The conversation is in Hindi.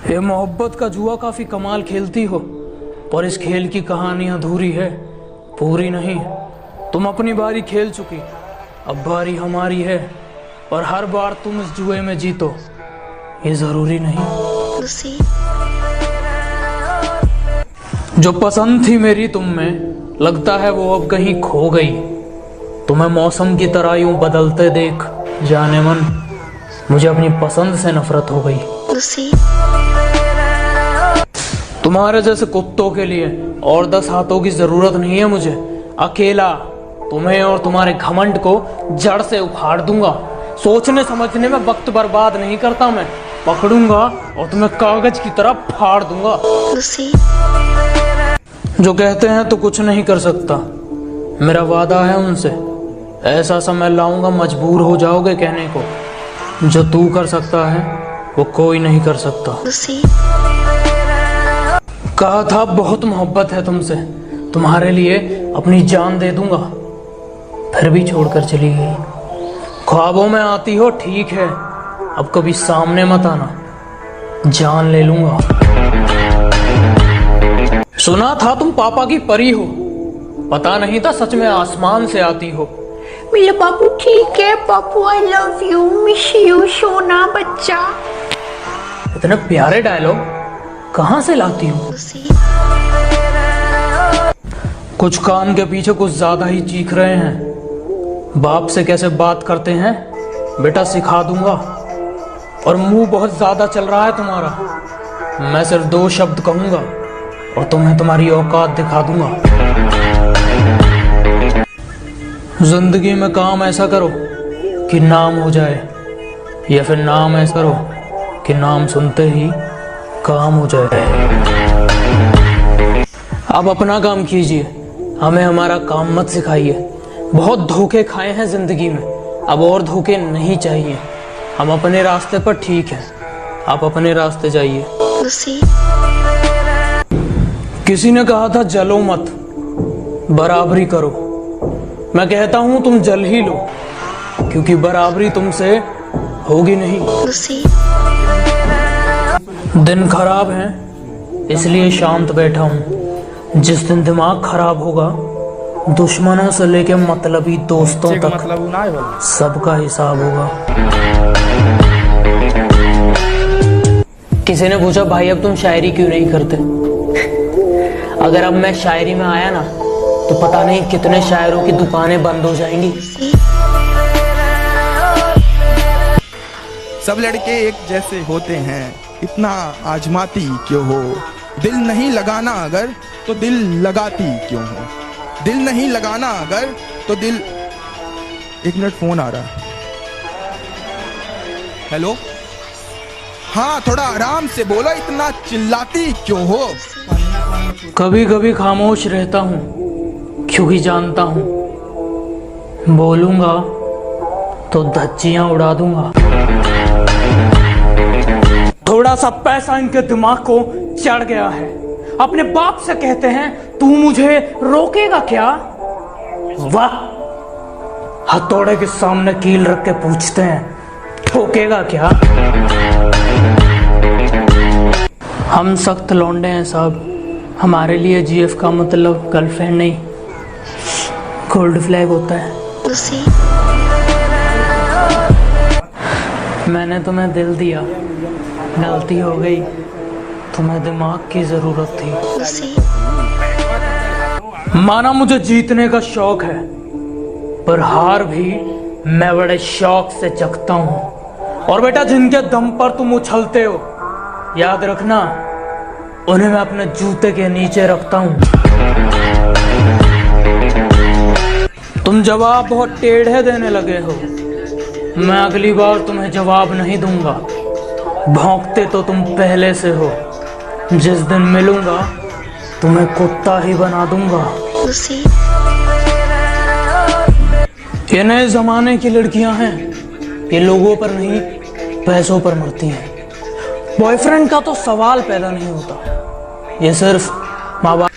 ये मोहब्बत का जुआ काफी कमाल खेलती हो, पर इस खेल की कहानी अधूरी है, पूरी नहीं। तुम अपनी बारी खेल चुकी, अब बारी हमारी है, और हर बार तुम इस जुए में जीतो ये जरूरी नहीं। जो पसंद थी मेरी तुम में, लगता है वो अब कहीं खो गई। तुम्हें मौसम की तरह यूं बदलते देख जाने मन, मुझे अपनी पसंद से नफरत हो गई। तुम्हारे जैसे कुत्तों के लिए और 10 हाथों की जरूरत नहीं है मुझे। अकेला तुम्हें और तुम्हारे घमंड को जड़ से उखाड़ दूंगा। सोचने समझने में वक्त बर्बाद नहीं करता मैं। पकड़ूंगा और तुम्हें कागज की तरह फाड़ दूंगा। जो कहते हैं तो कुछ नहीं कर सकता, मेरा वादा है उनसे। ऐसा समय लाऊंगा मजबूर हो जाओगे कहने को, जो तू कर सकता है वो कोई नहीं कर सकता। कहा था बहुत मोहब्बत है तुमसे, तुम्हारे लिए अपनी जान दे दूंगा, फिर भी छोड़कर चली गई। ख्वाबों में आती हो ठीक है, अब कभी सामने मत आना, जान ले लूंगा। सुना था तुम पापा की परी हो, पता नहीं था सच में आसमान से आती हो। मेरा बाबू ठीक है बाबू, I love you, miss you सोना बच्चा। इतने प्यारे डायलॉग कहाँ से लाती हो? कुछ कान के पीछे कुछ ज्यादा ही चीख रहे हैं। बाप से कैसे बात करते हैं बेटा सिखा दूंगा। और मुंह बहुत ज्यादा चल रहा है तुम्हारा। मैं सिर्फ 2 शब्द कहूंगा और तुम्हें तुम्हारी औकात दिखा दूंगा। जिंदगी में काम ऐसा करो कि नाम हो जाए, या फिर नाम ऐसा करो कि नाम सुनते ही काम हो जाए। अब अपना काम कीजिए, हमें हमारा काम मत सिखाइए। बहुत धोखे खाए हैं जिंदगी में, अब और धोखे नहीं चाहिए। हम अपने रास्ते पर ठीक हैं, आप अपने रास्ते जाइए। किसी ने कहा था जलो मत, बराबरी करो। मैं कहता हूं तुम जल ही लो, क्योंकि बराबरी तुमसे होगी नहीं। दिन खराब है इसलिए शांत बैठा हूं। जिस दिन दिमाग खराब होगा, दुश्मनों से लेके मतलबी दोस्तों तक सबका हिसाब होगा। किसी ने पूछा भाई अब तुम शायरी क्यों नहीं करते? अगर अब मैं शायरी में आया ना, तो पता नहीं कितने शायरों की दुकानें बंद हो जाएंगी। सब लड़के एक जैसे होते हैं, इतना आजमाती क्यों हो? दिल नहीं लगाना अगर तो दिल लगाती क्यों हो? दिल नहीं लगाना अगर तो दिल। 1 मिनट फोन आ रहा है। हेलो, हाँ थोड़ा आराम से बोलो, इतना चिल्लाती क्यों हो? कभी कभी खामोश रहता हूँ क्योंकि जानता हूँ बोलूंगा तो धज्जियां उड़ा दूंगा। थोड़ा सा पैसा इनके दिमाग को चढ़ गया है। अपने बाप से कहते हैं तू मुझे रोकेगा क्या? वाह, हथौड़े के सामने कील रख के पूछते हैं ठोकेगा क्या? हम सख्त लौंडे हैं साहब, हमारे लिए जीएफ का मतलब गर्लफ्रेंड नहीं, गोल्ड फ्लैग होता है। मैंने तुम्हें दिल दिया, गलती हो गई, तुम्हें दिमाग की जरूरत थी। माना मुझे जीतने का शौक है, पर हार भी मैं बड़े शौक से चखता हूँ। और बेटा जिनके दम पर तुम उछलते हो, याद रखना उन्हें मैं अपने जूते के नीचे रखता हूँ। तुम जवाब बहुत टेढ़े देने लगे हो, मैं अगली बार तुम्हें जवाब नहीं दूंगा। भौंकते तो तुम पहले से हो, जिस दिन मिलूंगा तुम्हें कुत्ता ही बना दूंगा। ये नए जमाने की लड़कियां हैं, ये लोगों पर नहीं पैसों पर मरती हैं। बॉयफ्रेंड का तो सवाल पैदा नहीं होता, ये सिर्फ माँ बाप